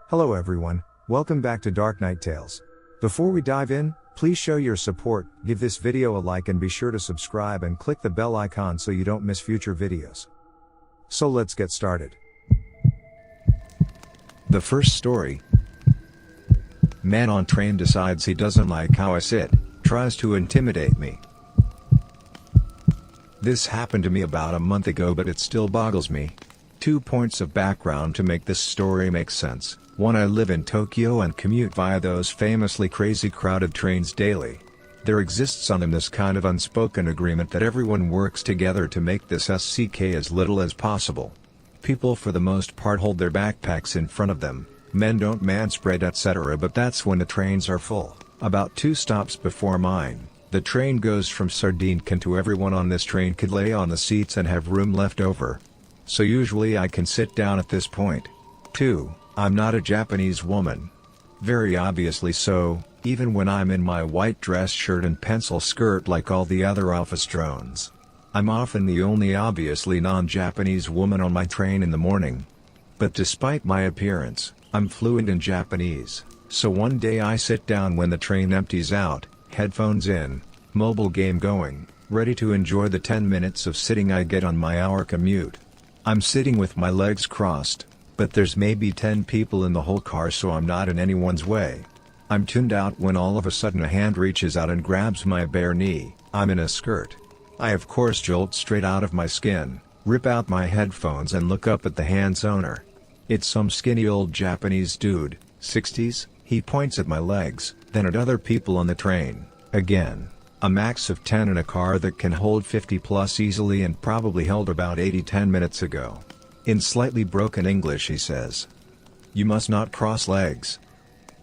Hello everyone, welcome back to Dark Knight Tales. Before we dive in, please show your support, give this video a like and be sure to subscribe and click the bell icon so you don't miss future videos. So let's get started. The first story. Man on train decides he doesn't like how I sit, tries to intimidate me. This happened to me about a month ago, but it still boggles me. 2 points of background to make this story make sense. 1. I live in Tokyo and commute via those famously crazy crowded trains daily. There exists on them this kind of unspoken agreement that everyone works together to make this SCK as little as possible. People for the most part hold their backpacks in front of them, men don't manspread etc. But that's when the trains are full. About 2 stops before mine, the train goes from sardine can to everyone on this train could lay on the seats and have room left over. So usually I can sit down at this point. 2. I'm not a Japanese woman. Very obviously so, even when I'm in my white dress shirt and pencil skirt like all the other office drones. I'm often the only obviously non-Japanese woman on my train in the morning. But despite my appearance, I'm fluent in Japanese, so one day I sit down when the train empties out, headphones in, mobile game going, ready to enjoy the 10 minutes of sitting I get on my hour commute. I'm sitting with my legs crossed, but there's maybe 10 people in the whole car, so I'm not in anyone's way. I'm tuned out when all of a sudden a hand reaches out and grabs my bare knee. I'm in a skirt. I of course jolt straight out of my skin, rip out my headphones and look up at the hand's owner. It's some skinny old Japanese dude, 60s, he points at my legs, then at other people on the train, again. A max of 10 in a car that can hold 50 plus easily and probably held about 80 10 minutes ago. In slightly broken English he says, "You must not cross legs."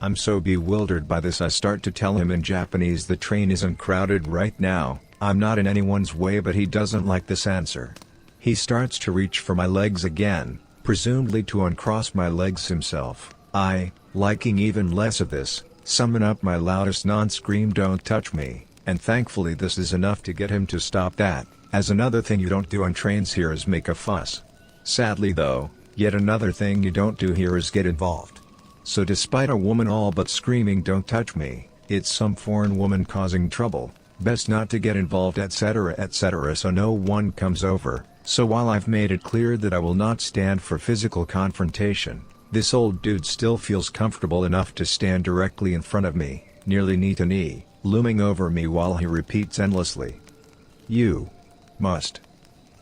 I'm so bewildered by this I start to tell him in Japanese the train isn't crowded right now, I'm not in anyone's way, but he doesn't like this answer. He starts to reach for my legs again, presumably to uncross my legs himself. I, liking even less of this, summon up my loudest non-scream "Don't touch me," and thankfully this is enough to get him to stop that, as another thing you don't do on trains here is make a fuss. Sadly though, yet another thing you don't do here is get involved. So despite a woman all but screaming "Don't touch me," it's some foreign woman causing trouble, best not to get involved etc. so no one comes over. So while I've made it clear that I will not stand for physical confrontation, this old dude still feels comfortable enough to stand directly in front of me, nearly knee to knee, looming over me while he repeats endlessly, "You must."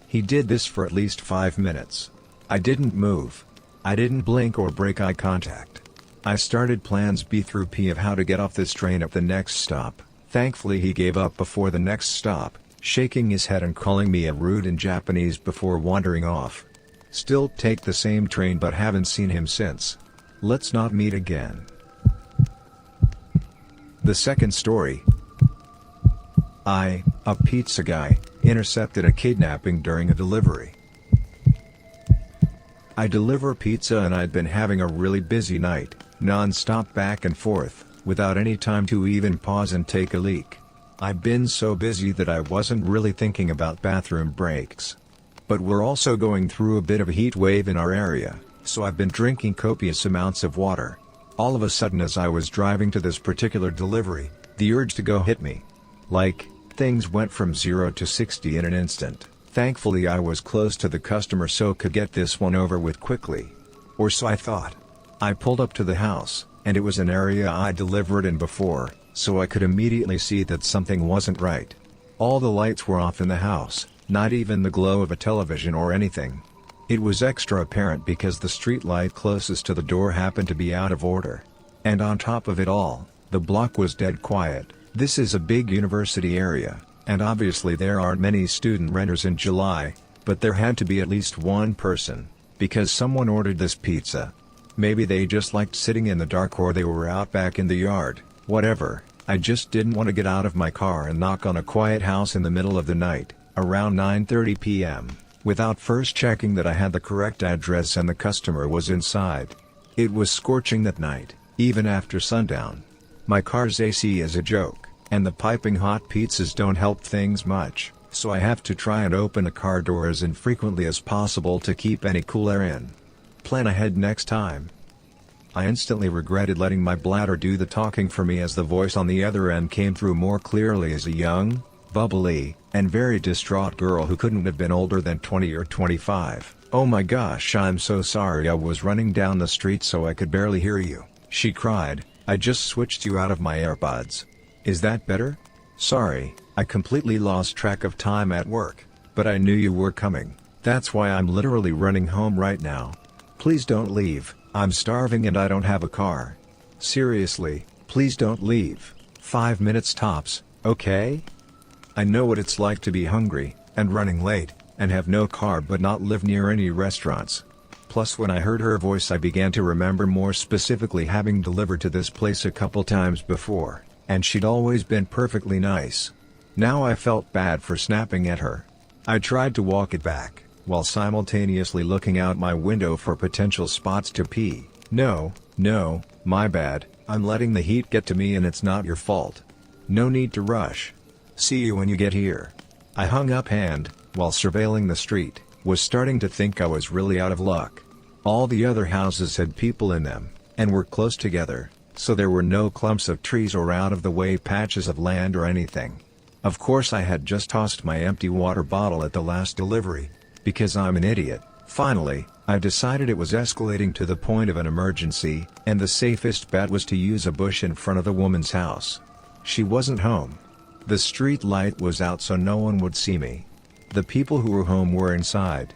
He did this for at least 5 minutes. I didn't move. I didn't blink or break eye contact. I started plans B through P of how to get off this train at the next stop. Thankfully he gave up before the next stop, shaking his head and calling me a rude in Japanese before wandering off. Still take the same train but haven't seen him since. Let's not meet again. The second story. I, a pizza guy, intercepted a kidnapping during a delivery. I deliver pizza and I'd been having a really busy night, non-stop back and forth, without any time to even pause and take a leak. I've been so busy that I wasn't really thinking about bathroom breaks. But we're also going through a bit of a heat wave in our area, so I've been drinking copious amounts of water. All of a sudden as I was driving to this particular delivery, the urge to go hit me. Like, things went from 0 to 60 in an instant. Thankfully I was close to the customer so could get this one over with quickly. Or so I thought. I pulled up to the house, and it was an area I delivered in before, so I could immediately see that something wasn't right. All the lights were off in the house, not even the glow of a television or anything. It was extra apparent because the street light closest to the door happened to be out of order. And on top of it all, the block was dead quiet. This is a big university area, and obviously there aren't many student renters in July, but there had to be at least one person, because someone ordered this pizza. Maybe they just liked sitting in the dark or they were out back in the yard, whatever. I just didn't want to get out of my car and knock on a quiet house in the middle of the night, around 9:30 p.m., without first checking that I had the correct address and the customer was inside. It was scorching that night, even after sundown. My car's AC is a joke, and the piping hot pizzas don't help things much, so I have to try and open the car door as infrequently as possible to keep any cool air in. Plan ahead next time. I instantly regretted letting my bladder do the talking for me as the voice on the other end came through more clearly as a young, bubbly, and very distraught girl who couldn't have been older than 20 or 25. "Oh my gosh, I'm so sorry, I was running down the street so I could barely hear you," she cried. "I just switched you out of my AirPods. Is that better? Sorry, I completely lost track of time at work, but I knew you were coming. That's why I'm literally running home right now. Please don't leave, I'm starving and I don't have a car. Seriously, please don't leave. 5 minutes tops, okay? I know what it's like to be hungry, and running late, and have no car but not live near any restaurants." Plus when I heard her voice I began to remember more specifically having delivered to this place a couple times before, and she'd always been perfectly nice. Now I felt bad for snapping at her. I tried to walk it back, while simultaneously looking out my window for potential spots to pee. No, my bad, I'm letting the heat get to me and it's not your fault. No need to rush. See you when you get here. I hung up and, while surveilling the street, was starting to think I was really out of luck. All the other houses had people in them, and were close together, so there were no clumps of trees or out-of-the-way patches of land or anything. Of course I had just tossed my empty water bottle at the last delivery, because I'm an idiot. Finally, I decided it was escalating to the point of an emergency, and the safest bet was to use a bush in front of the woman's house. She wasn't home. The street light was out so no one would see me. The people who were home were inside.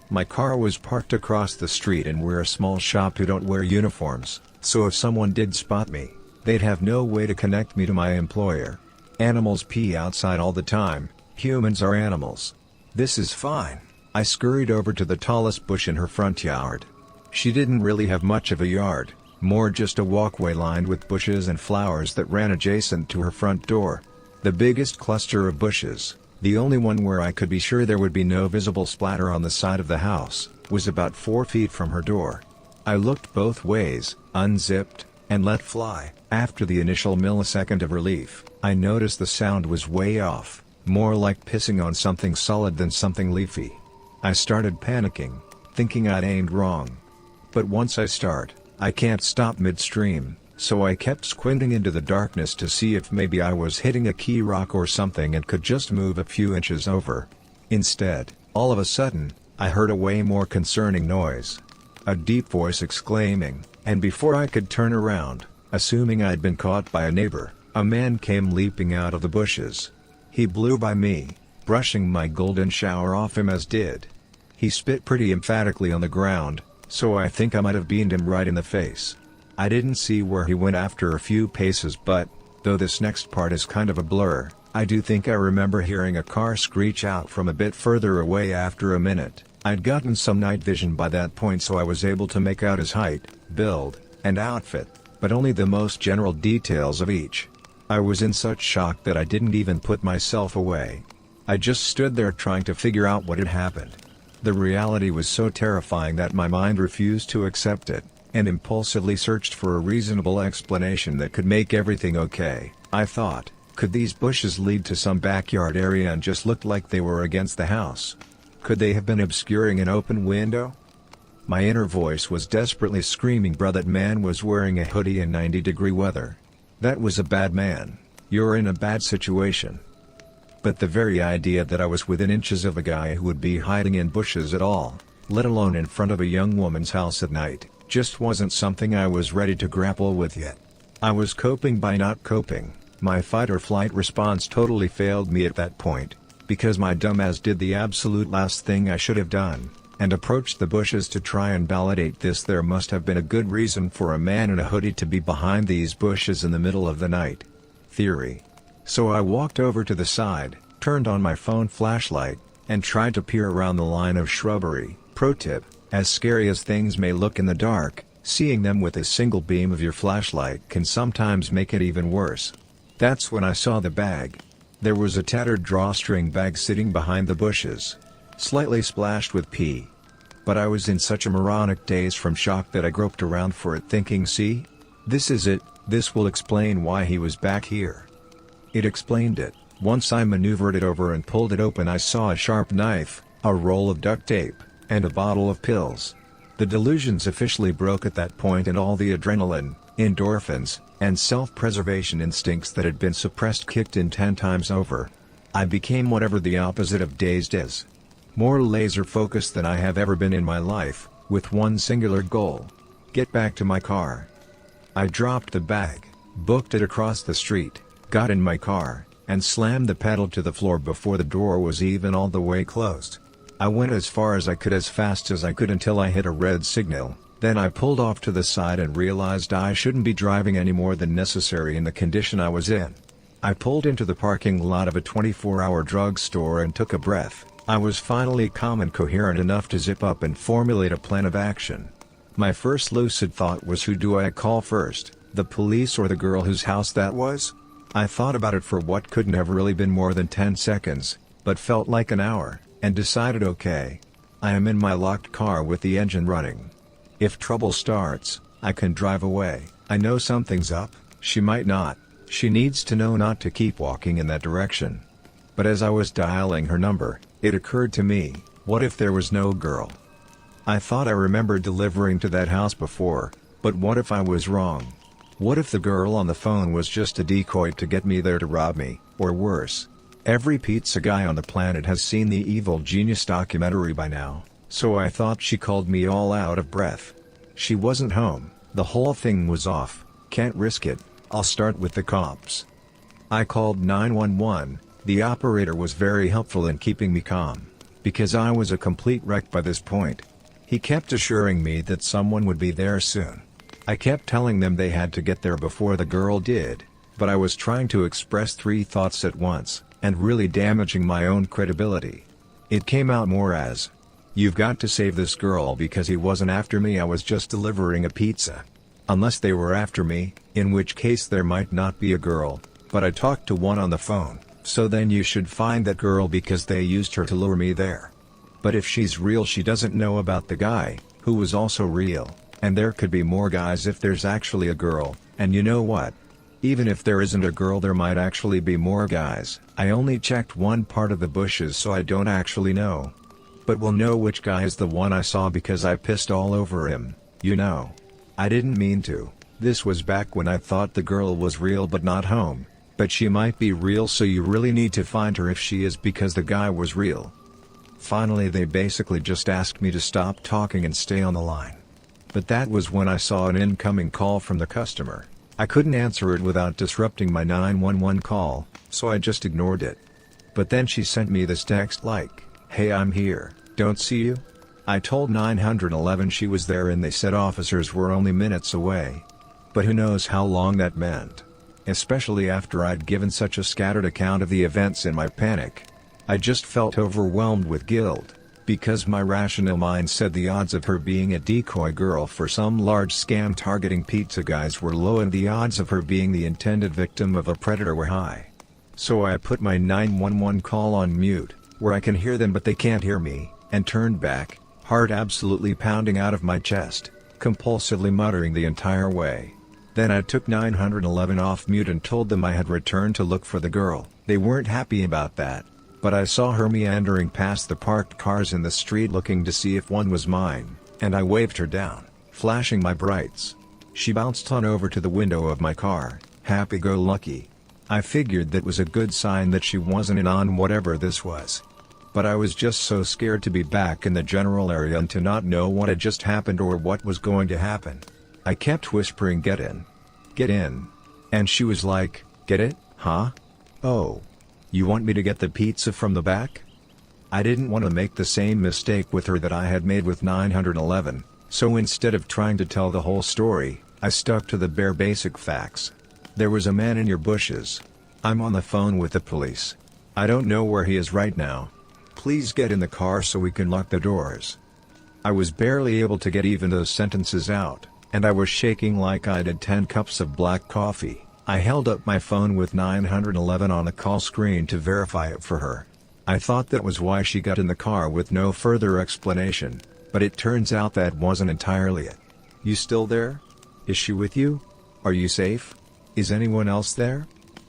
My car was parked across the street and we're a small shop who don't wear uniforms, so if someone did spot me, they'd have no way to connect me to my employer. Animals pee outside all the time, humans are animals. This is fine. I scurried over to the tallest bush in her front yard. She didn't really have much of a yard, more just a walkway lined with bushes and flowers that ran adjacent to her front door. The biggest cluster of bushes, the only one where I could be sure there would be no visible splatter on the side of the house, was about 4 feet from her door. I looked both ways, unzipped, and let fly. After the initial millisecond of relief, I noticed the sound was way off, more like pissing on something solid than something leafy. I started panicking, thinking I'd aimed wrong. But once I start, I can't stop midstream, so I kept squinting into the darkness to see if maybe I was hitting a key rock or something and could just move a few inches over. Instead, all of a sudden, I heard a way more concerning noise. A deep voice exclaiming, and before I could turn around, assuming I'd been caught by a neighbor, a man came leaping out of the bushes. He blew by me, brushing my golden shower off him as did. He spit pretty emphatically on the ground, so I think I might have beamed him right in the face. I didn't see where he went after a few paces but, though this next part is kind of a blur, I do think I remember hearing a car screech out from a bit further away after a minute. I'd gotten some night vision by that point so I was able to make out his height, build, and outfit, but only the most general details of each. I was in such shock that I didn't even put myself away. I just stood there trying to figure out what had happened. The reality was so terrifying that my mind refused to accept it, and impulsively searched for a reasonable explanation that could make everything okay. I thought, could these bushes lead to some backyard area and just looked like they were against the house? Could they have been obscuring an open window? My inner voice was desperately screaming, "Bruh, that man was wearing a hoodie in 90-degree weather. That was a bad man. You're in a bad situation." But the very idea that I was within inches of a guy who would be hiding in bushes at all, let alone in front of a young woman's house at night, just wasn't something I was ready to grapple with yet. I was coping by not coping. My fight or flight response totally failed me at that point, because my dumbass did the absolute last thing I should have done, and approached the bushes to try and validate this. There must have been a good reason for a man in a hoodie to be behind these bushes in the middle of the night. Theory. So I walked over to the side, turned on my phone flashlight, and tried to peer around the line of shrubbery. Pro tip, as scary as things may look in the dark, seeing them with a single beam of your flashlight can sometimes make it even worse. That's when I saw the bag. There was a tattered drawstring bag sitting behind the bushes, slightly splashed with pee. But I was in such a moronic daze from shock that I groped around for it, thinking, see? This is it, this will explain why he was back here. It explained it. Once I maneuvered it over and pulled it open, I saw a sharp knife, a roll of duct tape, and a bottle of pills. The delusions officially broke at that point, and all the adrenaline, endorphins, and self-preservation instincts that had been suppressed kicked in 10 times over. I became whatever the opposite of dazed is. More laser-focused than I have ever been in my life, with one singular goal: get back to my car. I dropped the bag, booked it across the street, got in my car, and slammed the pedal to the floor before the door was even all the way closed. I went as far as I could as fast as I could until I hit a red signal, then I pulled off to the side and realized I shouldn't be driving any more than necessary in the condition I was in. I pulled into the parking lot of a 24-hour drugstore and took a breath. I was finally calm and coherent enough to zip up and formulate a plan of action. My first lucid thought was, who do I call first, the police or the girl whose house that was? I thought about it for what couldn't have really been more than 10 seconds, but felt like an hour, and decided, okay. I am in my locked car with the engine running. If trouble starts, I can drive away. I know something's up, she might not. She needs to know not to keep walking in that direction. But as I was dialing her number, it occurred to me, what if there was no girl? I thought I remembered delivering to that house before, but what if I was wrong? What if the girl on the phone was just a decoy to get me there to rob me, or worse? Every pizza guy on the planet has seen the Evil Genius documentary by now, so I thought she called me all out of breath. She wasn't home, the whole thing was off, can't risk it, I'll start with the cops. I called 911, the operator was very helpful in keeping me calm, because I was a complete wreck by this point. He kept assuring me that someone would be there soon. I kept telling them they had to get there before the girl did, but I was trying to express 3 thoughts at once, and really damaging my own credibility. It came out more as, "You've got to save this girl because he wasn't after me, I was just delivering a pizza. Unless they were after me, in which case there might not be a girl, but I talked to one on the phone, so then you should find that girl because they used her to lure me there. But if she's real, she doesn't know about the guy, who was also real, and there could be more guys if there's actually a girl, and you know what? Even if there isn't a girl, there might actually be more guys. I only checked one part of the bushes, so I don't actually know. But we'll know which guy is the one I saw because I pissed all over him, you know. I didn't mean to. This was back when I thought the girl was real but not home. But she might be real, so you really need to find her if she is, because the guy was real." Finally they basically just asked me to stop talking and stay on the line. But that was when I saw an incoming call from the customer. I couldn't answer it without disrupting my 911 call, so I just ignored it. But then she sent me this text like, "Hey, I'm here, don't see you?" I told 911 she was there and they said officers were only minutes away. But who knows how long that meant. Especially after I'd given such a scattered account of the events in my panic. I just felt overwhelmed with guilt, because my rational mind said the odds of her being a decoy girl for some large scam targeting pizza guys were low and the odds of her being the intended victim of a predator were high. So I put my 911 call on mute, where I can hear them but they can't hear me, and turned back, heart absolutely pounding out of my chest, compulsively muttering the entire way. Then I took 911 off mute and told them I had returned to look for the girl. They weren't happy about that, but I saw her meandering past the parked cars in the street looking to see if one was mine, and I waved her down, flashing my brights. She bounced on over to the window of my car, happy-go-lucky. I figured that was a good sign that she wasn't in on whatever this was. But I was just so scared to be back in the general area and to not know what had just happened or what was going to happen. I kept whispering, "Get in. Get in." And she was like, "Get it, huh? Oh. You want me to get the pizza from the back?" I didn't want to make the same mistake with her that I had made with 911, so instead of trying to tell the whole story, I stuck to the bare basic facts. "There was a man in your bushes. I'm on the phone with the police. I don't know where he is right now. Please get in the car so we can lock the doors." I was barely able to get even those sentences out, and I was shaking like I'd had 10 cups of black coffee. I held up my phone with 911 on the call screen to verify it for her. I thought that was why she got in the car with no further explanation, but it turns out that wasn't entirely it. "You still there? Is she with you? Are you safe? Is anyone else there?"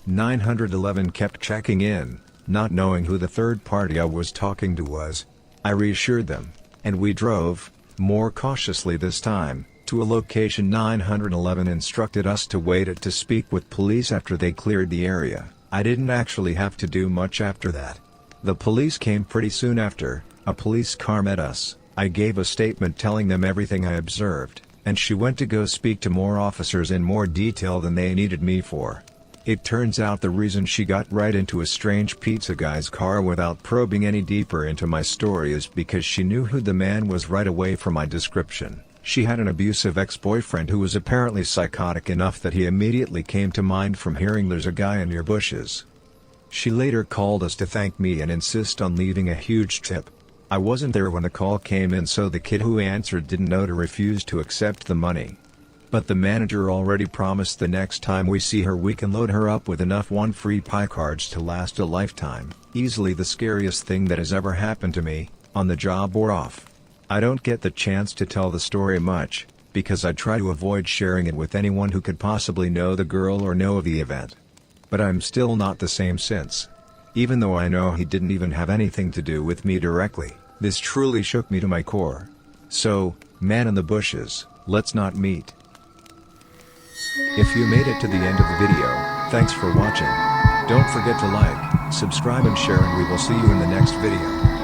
911 kept checking in, not knowing who the third party I was talking to was. I reassured them, and we drove, more cautiously this time, to a location 911, instructed us to wait to speak with police after they cleared the area. I didn't actually have to do much after that. The police came pretty soon after. A police car met us. I gave a statement telling them everything I observed, and she went to go speak to more officers in more detail than they needed me for. It turns out the reason she got right into a strange pizza guy's car without probing any deeper into my story is because she knew who the man was right away from my description. She had an abusive ex-boyfriend who was apparently psychotic enough that he immediately came to mind from hearing there's a guy in your bushes. She later called us to thank me and insist on leaving a huge tip. I wasn't there when the call came in, so the kid who answered didn't know to refuse to accept the money. But the manager already promised the next time we see her we can load her up with enough one free pie cards to last a lifetime. Easily the scariest thing that has ever happened to me, on the job or off. I don't get the chance to tell the story much, because I try to avoid sharing it with anyone who could possibly know the girl or know of the event. But I'm still not the same since. Even though I know he didn't even have anything to do with me directly, this truly shook me to my core. So, man in the bushes, let's not meet. If you made it to the end of the video, thanks for watching. Don't forget to like, subscribe and share, and we will see you in the next video.